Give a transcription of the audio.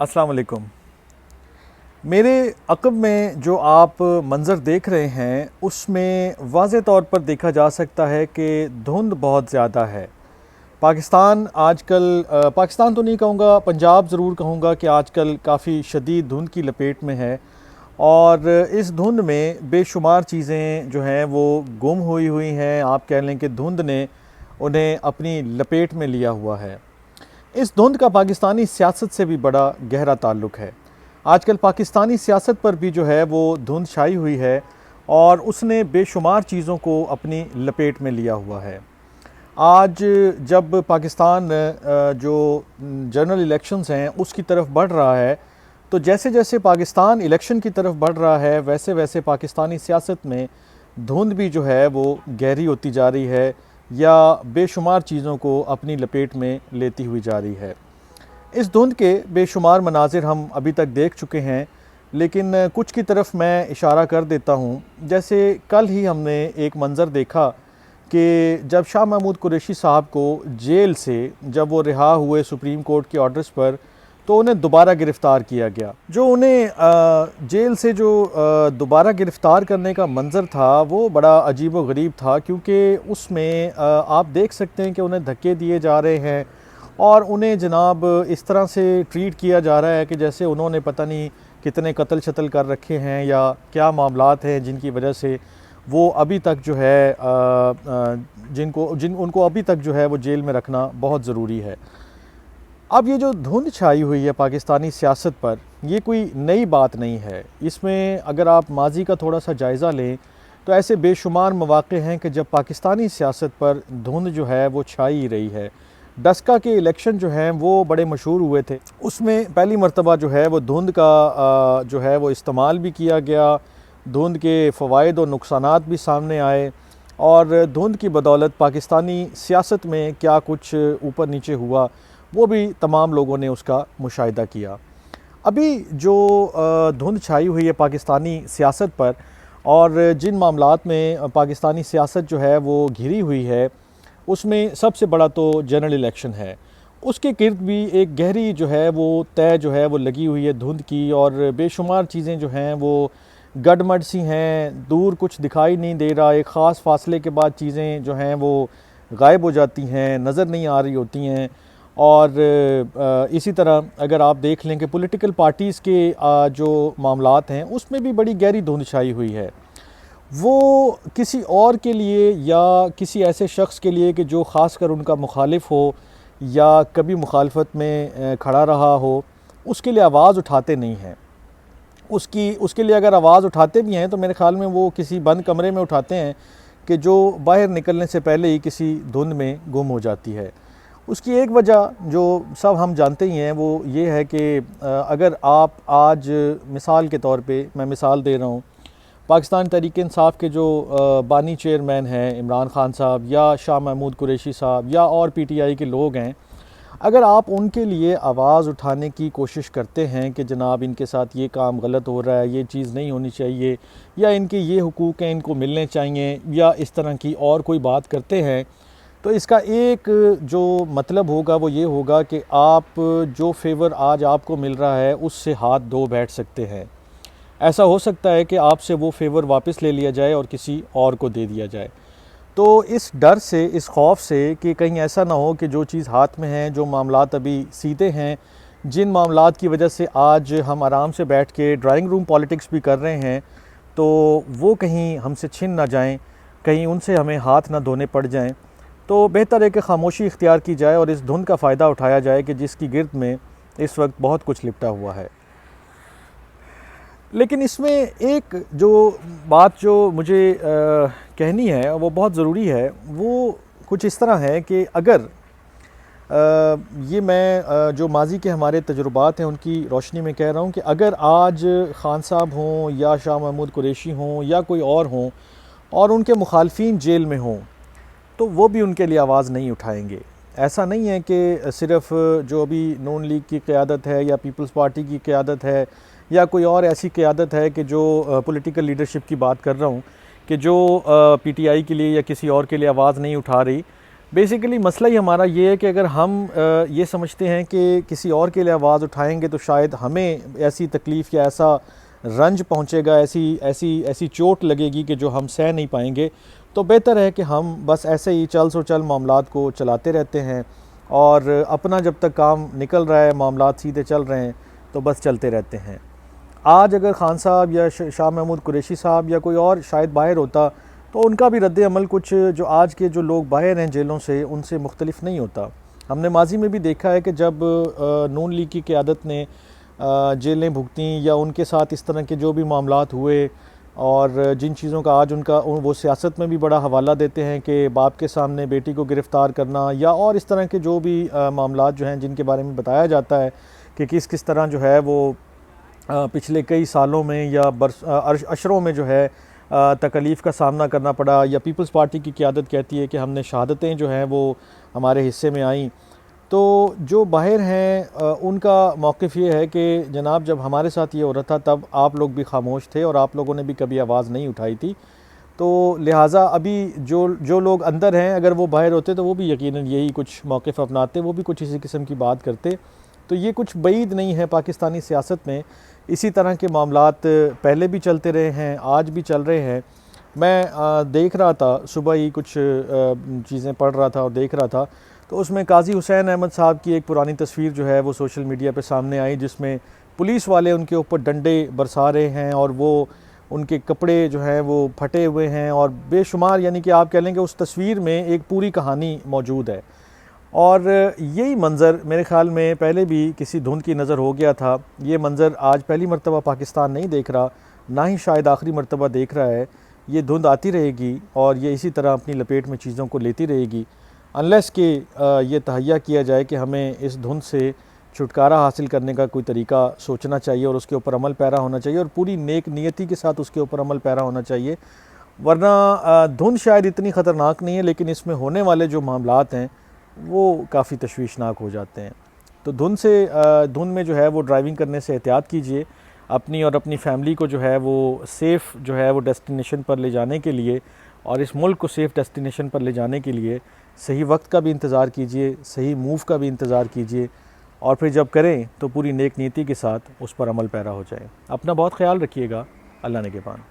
अस्सलाम वालेकुम। मेरे अक़ब में जो आप मंज़र देख रहे हैं उसमें वाज़े तौर पर देखा जा सकता है कि धुंध बहुत ज़्यादा है। पाकिस्तान आजकल पाकिस्तान तो नहीं कहूँगा, पंजाब ज़रूर कहूँगा कि आजकल काफ़ी शदीद धुंध की लपेट में है और इस धुंध में बेशुमार चीज़ें जो हैं वो गुम हुई हुई हैं। आप कह लें कि धुंध ने उन्हें अपनी लपेट में लिया हुआ है। इस धुंध का पाकिस्तानी सियासत से भी बड़ा गहरा ताल्लुक़ है। आजकल पाकिस्तानी सियासत पर भी जो है वो धुंध छाई हुई है और उसने बेशुमार चीज़ों को अपनी लपेट में लिया हुआ है। आज जब पाकिस्तान जो जनरल इलेक्शंस हैं उसकी तरफ बढ़ रहा है, तो जैसे जैसे पाकिस्तान इलेक्शन की तरफ बढ़ रहा है वैसे वैसे पाकिस्तानी सियासत में धुंध भी जो है वो गहरी होती जा रही है या बेशुमार चीज़ों को अपनी लपेट में लेती हुई जा रही है। इस धुंध के बेशुमार मनाजिर हम अभी तक देख चुके हैं, लेकिन कुछ की तरफ मैं इशारा कर देता हूँ। जैसे कल ही हमने एक मंज़र देखा कि जब शाह महमूद कुरैशी साहब को जेल से जब वो रिहा हुए सुप्रीम कोर्ट के ऑर्डर्स पर, तो उन्हें दोबारा गिरफ़्तार किया गया। जो उन्हें जेल से जो दोबारा गिरफ़्तार करने का मंज़र था वो बड़ा अजीब व गरीब था, क्योंकि उसमें आप देख सकते हैं कि उन्हें धक्के दिए जा रहे हैं और उन्हें जनाब इस तरह से ट्रीट किया जा रहा है कि जैसे उन्होंने पता नहीं कितने कत्ल शत्ल कर रखे हैं या क्या मामलात हैं जिनकी वजह से वो अभी तक जो है उनको अभी तक जो है वो जेल में रखना बहुत ज़रूरी है। अब ये जो धुंध छाई हुई है पाकिस्तानी सियासत पर, ये कोई नई बात नहीं है। इसमें अगर आप माजी का थोड़ा सा जायज़ा लें तो ऐसे बेशुमार मौक़े हैं कि जब पाकिस्तानी सियासत पर धुंध जो है वो छाई रही है। डस्का के इलेक्शन जो हैं वो बड़े मशहूर हुए थे। उसमें पहली मरतबा जो है वो धुंध का जो है वो इस्तेमाल भी किया गया। धुंध के फ़वाइद और नुकसानात भी सामने आए और धुंध की बदौलत पाकिस्तानी सियासत में क्या कुछ ऊपर नीचे हुआ वो भी तमाम लोगों ने उसका मुशाहिदा किया। अभी जो धुंध छाई हुई है पाकिस्तानी सियासत पर और जिन मामलात में पाकिस्तानी सियासत जो है वो घिरी हुई है, उसमें सबसे बड़ा तो जनरल इलेक्शन है। उसके गिर्द भी एक गहरी जो है वो तय जो है वो लगी हुई है धुंध की, और बेशुमार चीज़ें जो हैं वो गडमड सी हैं, दूर कुछ दिखाई नहीं दे रहा। एक ख़ास फासले के बाद चीज़ें जो हैं वो गायब हो जाती हैं, नज़र नहीं आ रही होती हैं। और इसी तरह अगर आप देख लें कि पॉलिटिकल पार्टीज़ के जो मामलात हैं उसमें भी बड़ी गहरी धुंध छाई हुई है। वो किसी और के लिए या किसी ऐसे शख्स के लिए कि जो ख़ास कर उनका मुखालिफ हो या कभी मुखालफत में खड़ा रहा हो, उसके लिए आवाज़ उठाते नहीं हैं। उसके लिए अगर आवाज़ उठाते भी हैं तो मेरे ख़्याल में वो किसी बंद कमरे में उठाते हैं कि जो बाहर निकलने से पहले ही किसी धुंध में गुम हो जाती है। उसकी एक वजह जो सब हम जानते ही हैं वो ये है कि अगर आप आज मिसाल के तौर पे मैं मिसाल दे रहा हूँ, पाकिस्तान तहरीक-ए-इंसाफ़ के जो बानी चेयरमैन हैं इमरान खान साहब या शाह महमूद कुरैशी साहब या और पीटीआई के लोग हैं, अगर आप उनके लिए आवाज़ उठाने की कोशिश करते हैं कि जनाब इनके साथ ये काम गलत हो रहा है, ये चीज़ नहीं होनी चाहिए, या इनके ये हुकूक़ हैं इनको मिलने चाहिए, या इस तरह की और कोई बात करते हैं, तो इसका एक जो मतलब होगा वो ये होगा कि आप जो फेवर आज आपको मिल रहा है उससे हाथ धो बैठ सकते हैं। ऐसा हो सकता है कि आपसे वो फेवर वापस ले लिया जाए और किसी और को दे दिया जाए। तो इस डर से, इस खौफ से कि कहीं ऐसा ना हो कि जो चीज़ हाथ में है, जो मामलात अभी सीधे हैं, जिन मामलात की वजह से आज हम आराम से बैठ के ड्राइंग रूम पॉलिटिक्स भी कर रहे हैं, तो वो कहीं हमसे छिन ना जाएं, कहीं उनसे हमें हाथ ना धोने पड़ जाएं। तो बेहतर है कि खामोशी इख्तियार की जाए और इस धुंध का फ़ायदा उठाया जाए कि जिसकी गिर्द में इस वक्त बहुत कुछ लिपटा हुआ है। लेकिन इसमें एक जो बात जो मुझे कहनी है वो बहुत ज़रूरी है, वो कुछ इस तरह है कि अगर ये मैं जो माजी के हमारे तजुर्बात हैं उनकी रोशनी में कह रहा हूँ कि अगर आज खान साहब हों या शाह महमूद कुरैशी हों या कोई और हों और उनके मुखालफीन जेल में हों, तो वो भी उनके लिए आवाज़ नहीं उठाएंगे। ऐसा नहीं है कि सिर्फ़ जो अभी नून लीग की क़यादत है या पीपल्स पार्टी की क़यादत है या कोई और ऐसी क़यादत है कि जो पॉलिटिकल लीडरशिप की बात कर रहा हूँ कि जो पीटीआई के लिए या किसी और के लिए आवाज़ नहीं उठा रही, बेसिकली मसला ही हमारा ये है कि अगर हम ये समझते हैं कि किसी और के लिए आवाज़ उठाएंगे तो शायद हमें ऐसी तकलीफ़ या ऐसा रंज पहुंचेगा, ऐसी ऐसी ऐसी चोट लगेगी कि जो हम सह नहीं पाएंगे, तो बेहतर है कि हम बस ऐसे ही चल सो चल मामलात को चलाते रहते हैं और अपना जब तक काम निकल रहा है, मामलात सीधे चल रहे हैं, तो बस चलते रहते हैं। आज अगर खान साहब या शाह महमूद कुरैशी साहब या कोई और शायद बाहर होता तो उनका भी रद्द अमल कुछ जो आज के जो लोग बाहर हैं जेलों से उनसे मुख्तलिफ नहीं होता। हमने माजी में भी देखा है कि जब नून लीग की क़यादत ने जेलें भुगती या उनके साथ इस तरह के जो भी मामलात हुए और जिन चीज़ों का आज उनका वो सियासत में भी बड़ा हवाला देते हैं कि बाप के सामने बेटी को गिरफ़्तार करना या और इस तरह के जो भी मामलात जो हैं जिनके बारे में बताया जाता है कि किस किस तरह जो है वो पिछले कई सालों में या अशरों में जो है तकलीफ़ का सामना करना पड़ा, या पीपल्स पार्टी की क़यादत कहती है कि हमने शहादतें जो हैं वो हमारे हिस्से में आईं। तो जो बाहर हैं उनका मौक़िफ़ ये है कि जनाब जब हमारे साथ ये हो रहा था तब आप लोग भी खामोश थे और आप लोगों ने भी कभी आवाज़ नहीं उठाई थी, तो लिहाजा अभी जो लोग अंदर हैं अगर वो बाहर होते तो वो भी यकीनन यही कुछ मौक़िफ़ अपनाते, वो भी कुछ इसी किस्म की बात करते। तो ये कुछ बईद नहीं है पाकिस्तानी सियासत में, इसी तरह के मामलात पहले भी चलते रहे हैं, आज भी चल रहे हैं। मैं देख रहा था, सुबह ही कुछ चीज़ें पढ़ रहा था और देख रहा था, तो उसमें काजी हुसैन अहमद साहब की एक पुरानी तस्वीर जो है वो सोशल मीडिया पे सामने आई, जिसमें पुलिस वाले उनके ऊपर डंडे बरसा रहे हैं और वो उनके कपड़े जो हैं वो फटे हुए हैं और बेशुमार, यानी कि आप कह लें कि उस तस्वीर में एक पूरी कहानी मौजूद है। और यही मंज़र मेरे ख़्याल में पहले भी किसी धुंध की नज़र हो गया था। ये मंज़र आज पहली मरतबा पाकिस्तान नहीं देख रहा, ना ही शायद आखिरी मरतबा देख रहा है। ये धुंध आती रहेगी और ये इसी तरह अपनी लपेट में चीज़ों को लेती रहेगी, अनलेस कि ये तहैया किया जाए कि हमें इस धुंध से छुटकारा हासिल करने का कोई तरीका सोचना चाहिए और उसके ऊपर अमल पैरा होना चाहिए और पूरी नेक नियति के साथ उसके ऊपर अमल पैरा होना चाहिए। वरना धुंध शायद इतनी ख़तरनाक नहीं है, लेकिन इसमें होने वाले जो मामलात हैं वो काफ़ी तशवीशनाक हो जाते हैं। तो धुंध में जो है वो ड्राइविंग करने से एहतियात कीजिए, अपनी और अपनी फैमिली को जो है वो सेफ़ जो है वो डेस्टिनेशन पर ले जाने के लिए और इस मुल्क को सेफ़ डेस्टिनेशन पर ले जाने के लिए सही वक्त का भी इंतज़ार कीजिए, सही मूव का भी इंतज़ार कीजिए और फिर जब करें तो पूरी नेक नीति के साथ उस पर अमल पैरा हो जाए। अपना बहुत ख्याल रखिएगा। अल्लाह निगहबान।